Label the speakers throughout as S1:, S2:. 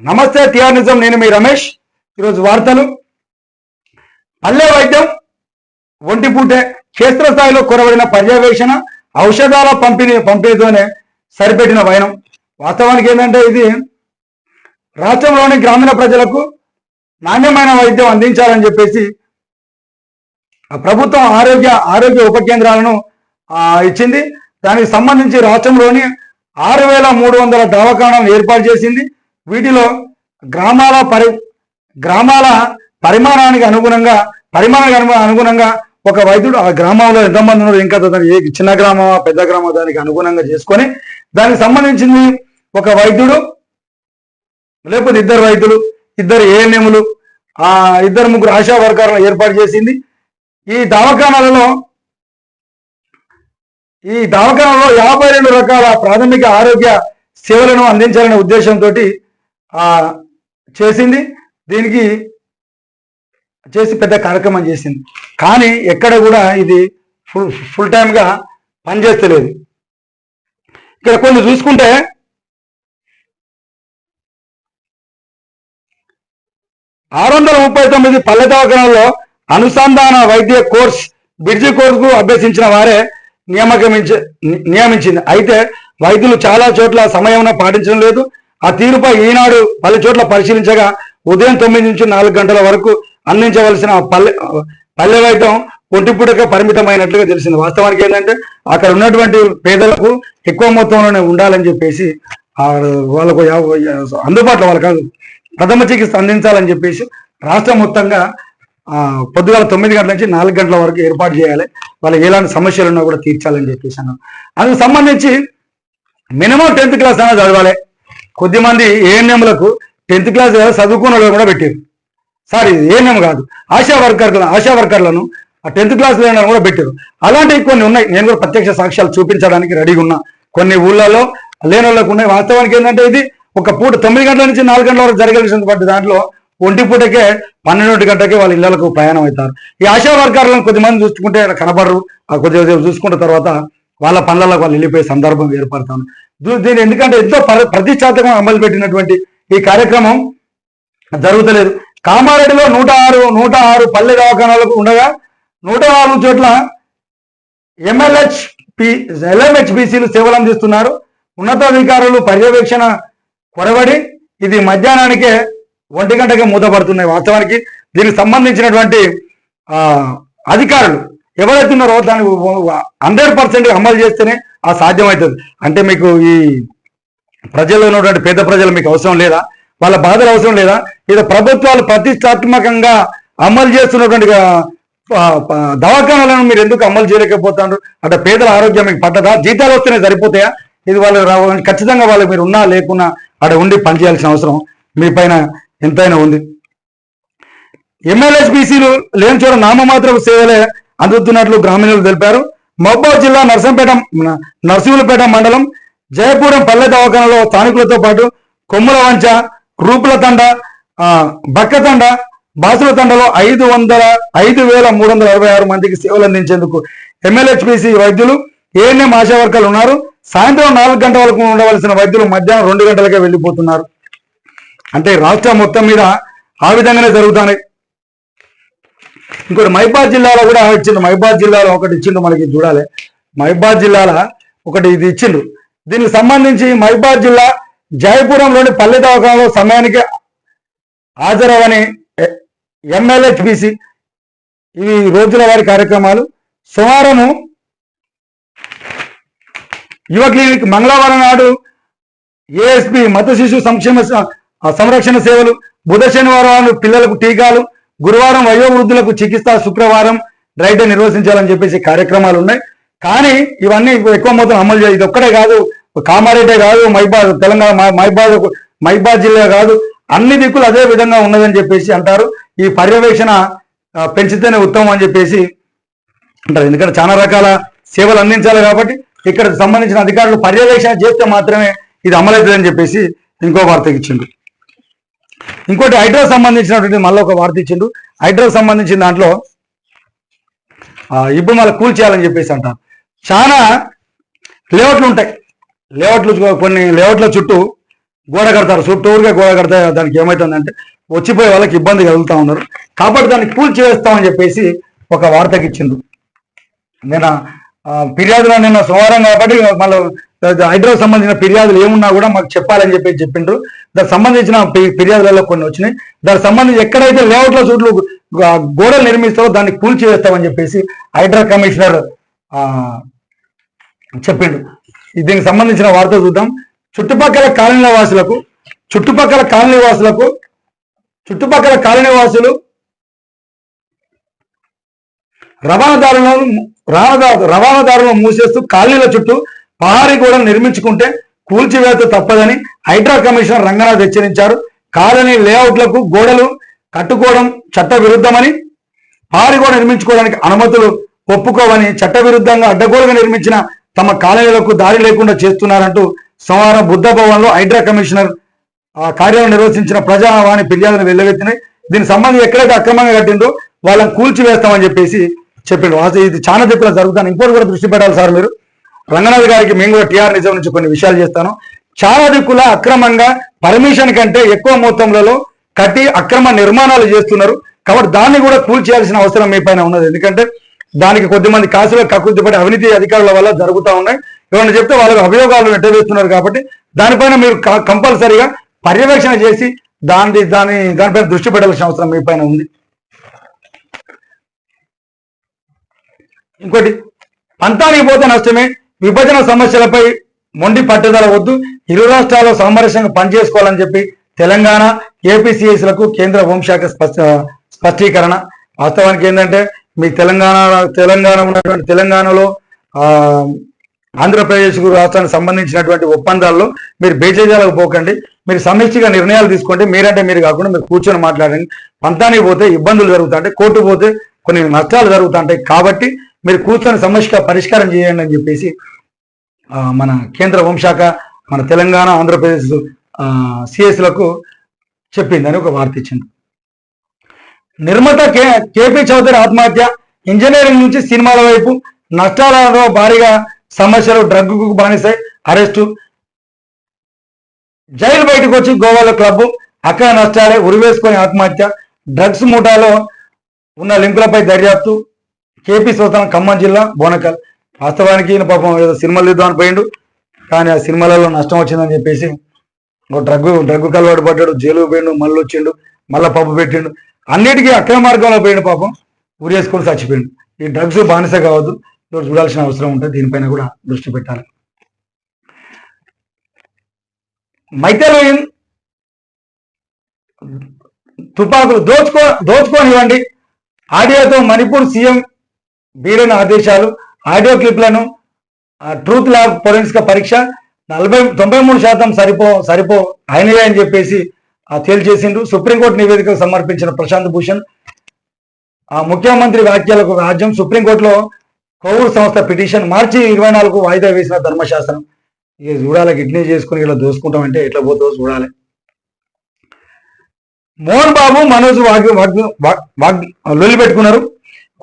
S1: నమస్తే టిఆర్ నిజం. నేను మీ రమేష్. ఈరోజు వార్తలు. పల్లె వైద్యం ఒంటిపూటే క్షేత్రస్థాయిలో కొరబడిన పర్యవేక్షణ ఔషధాల పంపిణీతోనే సరిపెట్టిన వైనం. వాస్తవానికి ఏంటంటే ఇది రాష్ట్రంలోని గ్రామీణ ప్రజలకు నాణ్యమైన వైద్యం అందించాలని చెప్పేసి ప్రభుత్వం ఆరోగ్య ఉప కేంద్రాలను ఇచ్చింది. దానికి సంబంధించి రాష్ట్రంలోని 6,300 దవాఖానాలను ఏర్పాటు చేసింది. వీటిలో గ్రామాల పరిమాణానికి అనుగుణంగా ఒక వైద్యుడు ఆ గ్రామంలో ఎంతమంది ఉన్నారు, ఇంకా చిన్న గ్రామమా పెద్ద గ్రామం దానికి అనుగుణంగా చేసుకొని దానికి సంబంధించింది ఒక వైద్యుడు లేకపోతే 2 వైద్యులు, 2 ఏఎన్ఎంలు, 2-3 ఆశా వర్కర్లను ఏర్పాటు చేసింది. ఈ దవాఖానాలలో 52 రకాల ప్రాథమిక ఆరోగ్య సేవలను అందించాలనే ఉద్దేశంతో చేసింది. దీనికి చేసి పెద్ద కార్యక్రమం చేసింది. కానీ ఎక్కడ కూడా ఇది ఫుల్ టైమ్గా పనిచేస్తలేదు. ఇక్కడ కొన్ని చూసుకుంటే 639 పల్లె దవాఖానాల్లో అనుసంధాన వైద్య బ్రిడ్జి కోర్సుకు అభ్యసించిన వారే నియమించింది. అయితే వైద్యులు చాలా చోట్ల సమయం పాటించడం లేదు. ఆ తీరుపై ఈనాడు పలు చోట్ల పరిశీలించగా ఉదయం 9 నుంచి 4 గంటల వరకు అందించవలసిన పల్లె వైద్యం ఒంటిపూటకే పరిమితమైనట్లుగా తెలిసింది. వాస్తవానికి ఏంటంటే అక్కడ ఉన్నటువంటి పేదలకు ఎక్కువ మొత్తంలోనే ఉండాలని చెప్పేసి వాళ్ళకు అందుబాటులో వాళ్ళకి ప్రథమ చికిత్స అందించాలని చెప్పేసి రాష్ట్రం మొత్తంగా పొద్దుగాల 9 గంటల నుంచి 4 గంటల వరకు ఏర్పాటు చేయాలి. వాళ్ళకి ఎలాంటి సమస్యలు ఉన్నా కూడా తీర్చాలని చెప్పేసి అన్నారు. అందుకు సంబంధించి మినిమం 10th క్లాస్ అయినా చదవాలి. కొద్దిమంది ఏఎన్ఎంలకు 10th క్లాస్ చదువుకున్న కూడా పెట్టారు. సారీ, ఏఎన్ఎం కాదు, ఆశా వర్కర్లను 10th క్లాస్ కూడా పెట్టారు. అలాంటివి కొన్ని ఉన్నాయి. నేను కూడా ప్రత్యక్ష సాక్ష్యాలు చూపించడానికి రెడీగా ఉన్నా. కొన్ని ఊళ్ళలో లేని వాళ్ళకు ఉన్నాయి. వాస్తవానికి ఏంటంటే ఇది ఒక పూట 9 గంటల నుంచి 4 గంటల వరకు జరగాల్సిన బట్టి దాంట్లో ఒంటిపూటకే 12 గంటలకే వాళ్ళ ఇళ్లకు ప్రయాణం అవుతారు. ఈ ఆశా వర్కర్లను కొద్దిమంది చూసుకుంటే కనబడరు. కొద్దిగా చూసుకున్న తర్వాత వాళ్ళ పనులకు వాళ్ళు వెళ్ళిపోయే సందర్భం ఏర్పడతాను. దీని ఎందుకంటే ఎంతో ప్రతిష్టాత్మకంగా అమలు పెట్టినటువంటి ఈ కార్యక్రమం జరుగుతలేదు. కామారెడ్డిలో 106 పల్లె దవాఖానాలకు ఉండగా 104 చోట్ల LMHPCలు సేవలు అందిస్తున్నారు. ఉన్నతాధికారులు పర్యవేక్షణ కొరబడి ఇది మధ్యాహ్నానికే 1 గంటకే మూతపడుతున్నాయి. వాస్తవానికి దీనికి సంబంధించినటువంటి అధికారులు ఎవరైతే ఉన్నారో దాన్ని 100% అమలు చేస్తేనే సాధ్యమవుతుంది. అంటే మీకు ఈ ప్రజల్లో ఉన్నటువంటి పేద ప్రజలు మీకు అవసరం లేదా? వాళ్ళ బాధలు అవసరం లేదా? ఇది ప్రభుత్వాలు ప్రతిష్టాత్మకంగా అమలు చేస్తున్నటువంటి దవాఖానాలను మీరు ఎందుకు అమలు చేయలేకపోతున్నారు? అంటే పేదల ఆరోగ్యం మీకు పట్టదా? జీతాలు వస్తేనే సరిపోతాయా? ఇది వాళ్ళు ఖచ్చితంగా వాళ్ళు మీరు ఉన్నా లేకున్నా అక్కడ ఉండి పనిచేయాల్సిన అవసరం మీ పైన ఎంతైనా ఉంది. MLHPCలు లేని చోట నామమాత్రం సేవలే అందుతున్నట్లు గ్రామీణులు తెలిపారు. మహబూబాబాద్ జిల్లా నర్సింహులపేట మండలం జయపురం పల్లె దవాఖానలో స్థానికులతో పాటు కొమ్ముల వంచ, రూపుల తండ, బక్కతండ, బాసుల తండలో 5,366 మందికి సేవలు అందించేందుకు MLHPC వైద్యులు, ఏఎన్ఎం ఆశా వర్కర్లు ఉన్నారు. సాయంత్రం 4 గంటల వరకు ఉండవలసిన వైద్యులు మధ్యాహ్నం 2 గంటలకే వెళ్ళిపోతున్నారు. అంటే రాష్ట్రం మొత్తం మీద ఆ విధంగానే జరుగుతున్నాయి. ఇంకోటి మహబూబాబాద్ జిల్లాలో కూడా ఇచ్చిండు. మహబూబాబాద్ జిల్లాలో ఒకటి ఇచ్చిండు, మనకి చూడాలి. మహబూబాబాద్ జిల్లాలో ఒకటి ఇది ఇచ్చిండు. దీనికి సంబంధించి మహబూబాబాద్ జిల్లా జయపురంలోని పల్లె దవాఖానలో సమయానికి హాజరవని MLHPC ఇవి రోజుల వారి కార్యక్రమాలు. సోమవారము యువ క్లినిక్, మంగళవారం నాడు ASP మత శిశు సంరక్షణ సేవలు, బుధ శనివారం పిల్లలకు టీకాలు, గురువారం వయోవృద్ధులకు చికిత్స, శుక్రవారం డ్రై డే నిర్వహించాలని చెప్పేసి కార్యక్రమాలు ఉన్నాయి. కానీ ఇవన్నీ ఎక్కువ మొత్తం అమలు చేయాలి. ఇది ఒక్కటే కాదు, కామారెడ్డి కాదు, తెలంగాణ మహబూబాబాద్ జిల్లా కాదు, అన్ని దిక్కులు అదే విధంగా ఉన్నదని చెప్పేసి అంటారు. ఈ పర్యవేక్షణ పెంచితేనే ఉత్తమం అని చెప్పేసి అంటారు. ఎందుకంటే చాలా రకాల సేవలు అందించాలి కాబట్టి ఇక్కడ సంబంధించిన అధికారులు పర్యవేక్షణ చేస్తే మాత్రమే ఇది అమలవుతుందని చెప్పేసి ఇంకో వార్త ఇచ్చిండు. ఇంకోటి హైడ్రోకి సంబంధించినటువంటి మళ్ళీ ఒక వార్త ఇచ్చిండు. హైడ్రోకి సంబంధించిన దాంట్లో ఇప్పుడు మళ్ళీ కూల్ చేయాలని చెప్పేసి అంటారు. చాలా లేఅవుట్లు ఉంటాయి. కొన్ని లేఅవుట్ల చుట్టూ గోడ కడతారు, చుట్టూరుగా గోడ కడతా, దానికి ఏమవుతుందంటే వచ్చిపోయే వాళ్ళకి ఇబ్బంది కలుగుతూ ఉన్నారు. కాబట్టి దాన్ని కూల్చివేస్తామని చెప్పేసి ఒక వార్తకి ఇచ్చిండ్రు. నేను ఫిర్యాదులో నిన్న సోమవారం కాబట్టి మళ్ళీ హైదరాబాద్ సంబంధించిన ఫిర్యాదులు ఏమున్నా కూడా మాకు చెప్పాలని చెప్పి చెప్పిండ్రు. దానికి సంబంధించిన ఫిర్యాదులలో కొన్ని వచ్చినాయి. దానికి సంబంధించి ఎక్కడైతే లేఅవుట్ల చుట్టూ గోడలు నిర్మిస్తారో దాన్ని కూల్చివేస్తామని చెప్పేసి హైడ్రా కమిషనర్ చెప్పిండు. దీనికి సంబంధించిన వార్త చూద్దాం. చుట్టుపక్కల కాలనీ వాసులు రవాణాదారులను మూసేస్తూ కాలనీల చుట్టూ పహారీ గోడలు నిర్మించుకుంటే కూల్చివేత తప్పదని హైడ్రా కమిషనర్ రంగనాథ్ హెచ్చరించారు. కాలనీ లేఅవుట్లకు గోడలు కట్టుకోవడం చట్ట విరుద్ధమని, పహారీ గోడ నిర్మించుకోవడానికి అనుమతులు ఒప్పుకోవని, చట్టవిరుద్ధంగా అడ్డగోలుగా నిర్మించిన తమ కాలనీలకు దారి లేకుండా చేస్తున్నారంటూ సోమవారం బుద్ధ భవన్లో హైడ్రా కమిషనర్ కార్యాలయం నిర్వహించిన ప్రజావాణి ఫిర్యాదులు వెల్లవెత్తినాయి. దీనికి సంబంధించి ఎక్కడైతే అక్రమంగా కట్టిందో వాళ్ళని కూల్చివేస్తామని చెప్పేసి చెప్పిండు. ఇది చాలా దిక్కులో జరుగుతాను. ఇంకోటి కూడా దృష్టి పెట్టాలి సార్ మీరు. రంగనాథ్ గారికి మేము కూడా టీఆర్ నిజం నుంచి కొన్ని విషయాలు చేస్తాను. చాలా దిక్కుల అక్రమంగా పర్మిషన్ కంటే ఎక్కువ మొత్తంలో కట్టి అక్రమ నిర్మాణాలు చేస్తున్నారు. కాబట్టి దాన్ని కూడా కూల్చేయాల్సిన అవసరం మీ పైన ఉన్నది. ఎందుకంటే దానికి కొద్దిమంది కాసులో కక్కుర్తిపడి అవినీతి అధికారుల వల్ల జరుగుతూ ఉన్నాయి. ఏమన్నా చెప్తే వాళ్ళకు అభియోగాలు నెట్టవేస్తున్నారు. కాబట్టి దానిపైన మీరు కంపల్సరీగా పర్యవేక్షణ చేసి దానిపైన దృష్టి పెట్టాల్సిన అవసరం మీ పైన ఉంది. ఇంకోటి, పంతానికి పోతే నష్టమే, విభజన సమస్యలపై మొండి పట్టుదల వద్దు, ఇరు రాష్ట్రాల్లో సామరస్యంగా పనిచేసుకోవాలని చెప్పి తెలంగాణ ఏపీసీఎస్లకు కేంద్ర హోంశాఖ స్పష్టీకరణ. వాస్తవానికి ఏంటంటే మీ తెలంగాణలో ఆంధ్రప్రదేశ్ రాష్ట్రానికి సంబంధించినటువంటి ఒప్పందాల్లో మీరు బేచేజాలకు పోకండి. మీరు సమిష్టిగా నిర్ణయాలు తీసుకోండి. మీరంటే మీరు కాకుండా మీరు కూర్చొని మాట్లాడండి. పంతానికి పోతే ఇబ్బందులు జరుగుతుంటాయి, కోర్టు పోతే కొన్ని నష్టాలు జరుగుతుంటాయి. కాబట్టి మీరు కూర్చొని సమస్యగా పరిష్కారం చేయండి అని చెప్పేసి మన కేంద్ర హోంశాఖ మన తెలంగాణ ఆంధ్రప్రదేశ్ సిఎస్లకు చెప్పిందని ఒక వార్త ఇచ్చింది. నిర్మాత కేపీ చౌదరి ఆత్మహత్య, ఇంజనీరింగ్ నుంచి సినిమాల వైపు, నష్టాలలో భారీగా సమస్యలు, డ్రగ్కు బానిసై అరెస్టు, జైలు బయటకు వచ్చి గోవాలో క్లబ్, అక్కడ నష్టాలే, ఉరివేసుకొని ఆత్మహత్య, డ్రగ్స్ ముఠాలో ఉన్న లింకులపై దర్యాప్తు, కేపీ స్వతనం ఖమ్మం జిల్లా బోనకల్. వాస్తవానికి పాపం ఏదో సినిమాలు తీద్దామని పోయిండు, కానీ ఆ సినిమాలలో నష్టం వచ్చిందని చెప్పేసి డ్రగ్గు కలవాడు పడ్డాడు, జైలుకు పోయిండు, మళ్ళీ వచ్చిండు, మళ్ళీ పప్పు పెట్టిండు, అన్నిటికీ అక్రమ మార్గంలో పోయిండు. పాపం ఉరేసుకొని చచ్చిపోయిండు. ఈ డ్రగ్స్ బానిస కావద్దు, చూడాల్సిన అవసరం ఉంటుంది. దీనిపైన కూడా దృష్టి పెట్టాలి. మైతేలోయన్ తుపాకులు దోచుకోనివ్వండి, ఆడియోతో మణిపూర్ సీఎం బీరేన్ ఆదేశాలు, ఆడియో క్లిప్లను ట్రూత్ ల్యాబ్ ఫోరెన్సిక్ పరీక్ష 93% సరిపో అయినవే అని చెప్పేసి తేల్చేసిండు. సుప్రీంకోర్టు నివేదికకు సమర్పించిన ప్రశాంత్ భూషణ్ ముఖ్యమంత్రి వ్యాఖ్యలకు రాజ్యం, సుప్రీంకోర్టులో కోవూరు సంస్థ పిటిషన్, మార్చి 24కు వాయిదా వేసిన ధర్మశాస్త్రం. ఇక చూడాలి, కిడ్నీ చేసుకుని ఇలా దోసుకుంటామంటే ఎట్లా పోతుందో చూడాలి. మోహన్ బాబు మనోజ్ లొల్లి పెట్టుకున్నారు.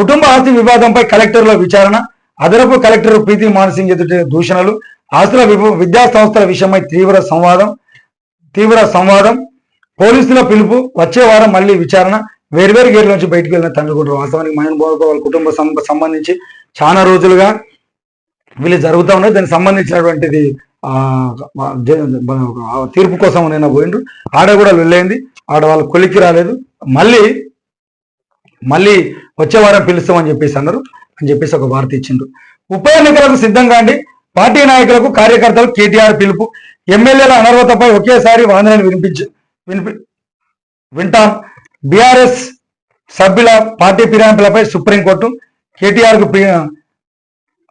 S1: కుటుంబ ఆస్తి వివాదంపై కలెక్టర్ల విచారణ, అదనపు కలెక్టర్ ప్రీతి మాన్సింగ్ ఎదుటి దూషణలు, ఆస్తుల విద్యా సంస్థల విషయమై తీవ్ర సంవాదం, పోలీసుల పిలుపు, వచ్చే వారం మళ్ళీ విచారణ, వేర్వేరు గేట్ల నుంచి బయటకు వెళ్ళిన తండ్రి కొడుకు. వాస్తవానికి మోహన్ బాబు వాళ్ళ కుటుంబ సంబంధించి చాలా రోజులుగా వీళ్ళు జరుగుతూ ఉన్నాయి. దానికి సంబంధించినటువంటిది తీర్పు కోసం నిన్న పోయిండ్రు. ఆడ కూడా వెళ్ళైంది, ఆడ వాళ్ళ కొలిక్కి రాలేదు, మళ్ళీ వచ్చే వారం పిలుస్తామని చెప్పేసి అన్నారు అని చెప్పేసి ఒక వార్త ఇచ్చిండ్రు. ఉప ఎన్నికలకు సిద్ధంగా అండి, పార్టీ నాయకులకు కార్యకర్తలు కేటీఆర్ పిలుపు, ఎమ్మెల్యేల అనర్హతపై ఒకేసారి వాదనలు వింటాం, బీఆర్ఎస్ సభ్యుల పార్టీ ఫిరాయింపులపై సుప్రీంకోర్టు, కేటీఆర్కు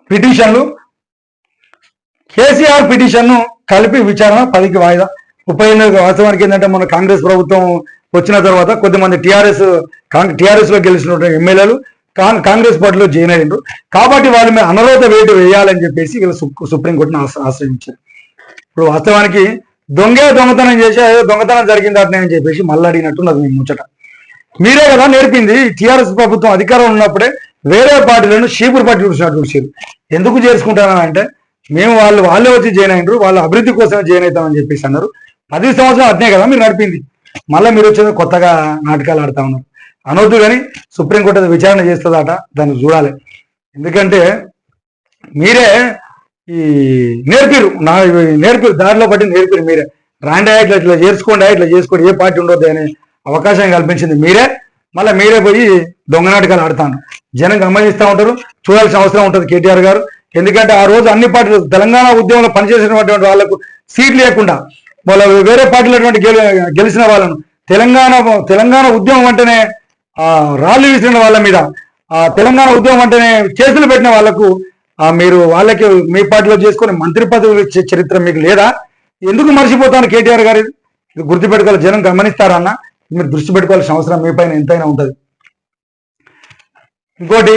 S1: పిటిషన్లు, కేసీఆర్ పిటిషన్ను కలిపి విచారణ 10కి వాయిదా. ఉప ఎన్నిక వాస్తవానికి ఏంటంటే మన కాంగ్రెస్ ప్రభుత్వం వచ్చిన తర్వాత కొద్దిమంది టీఆర్ఎస్ లో గెలిచినటువంటి ఎమ్మెల్యేలు కాంగ్రెస్ పార్టీలో జాయిన్ అయ్యిండ్రు. కాబట్టి వాళ్ళ మీద అనర్హత వేటు వేయాలని చెప్పేసి వీళ్ళు సుప్రీంకోర్టును ఆశ్రయించారు. ఇప్పుడు వాస్తవానికి దొంగతనం చేసి ఏదో దొంగతనం జరిగింది అని చెప్పేసి మళ్ళీ అడిగినట్టు నాకు మీ ముచ్చట. మీరే కదా నేర్పింది. టీఆర్ఎస్ ప్రభుత్వం అధికారం ఉన్నప్పుడే వేరే పార్టీలను షీపురు పార్టీ చూసారు. ఎందుకు చేసుకుంటానంటే మేము వాళ్ళే వచ్చి జాయిన్ అయినరు, వాళ్ళ అభివృద్ధి కోసమే జాయిన్ అవుతామని చెప్పేసి అన్నారు. 10 సంవత్సరాలు అట్నే కదా మీరు నడిపింది. మళ్ళీ మీరు వచ్చేది కొత్తగా నాటకాలు ఆడుతా ఉన్నారు. అనవద్దు కానీ సుప్రీంకోర్టు విచారణ చేస్తుందట, దాన్ని చూడాలి. ఎందుకంటే మీరే ఈ నేర్పిరు దారిలో పట్టి నేర్పిరు మీరే. రాండి ఇట్లా చేసుకోండి ఏ పార్టీ ఉండొద్దు అనే అవకాశం కల్పించింది మీరే. మళ్ళీ మీరే పోయి దొంగ నాటకాలు ఆడతాను. జనం గమనిస్తూ ఉంటారు, చూడాల్సిన అవసరం ఉంటుంది కేటీఆర్ గారు. ఎందుకంటే ఆ రోజు అన్ని పార్టీలు తెలంగాణ ఉద్యమంలో పనిచేసినటువంటి వాళ్ళకు సీట్లు లేకుండా వాళ్ళ వేరే పార్టీలో గెలిచిన వాళ్ళను తెలంగాణ ఉద్యమం అంటేనే రాళ్ళు విసిరిన వాళ్ళ మీద, తెలంగాణ ఉద్యమం అంటేనే కేసులు పెట్టిన వాళ్లకు మీరు వాళ్ళకి మీ పార్టీలో చేసుకుని మంత్రి పదవులు ఇచ్చే చరిత్ర మీకు లేదా? ఎందుకు మర్చిపోతాను కేటీఆర్ గారు? ఇది గుర్తుపెట్టుకోవాలి. జనం గమనిస్తారన్న, మీరు దృష్టి పెట్టుకోవాల్సిన అవసరం మీ పైన ఎంతైనా ఉంటుంది. ఇంకోటి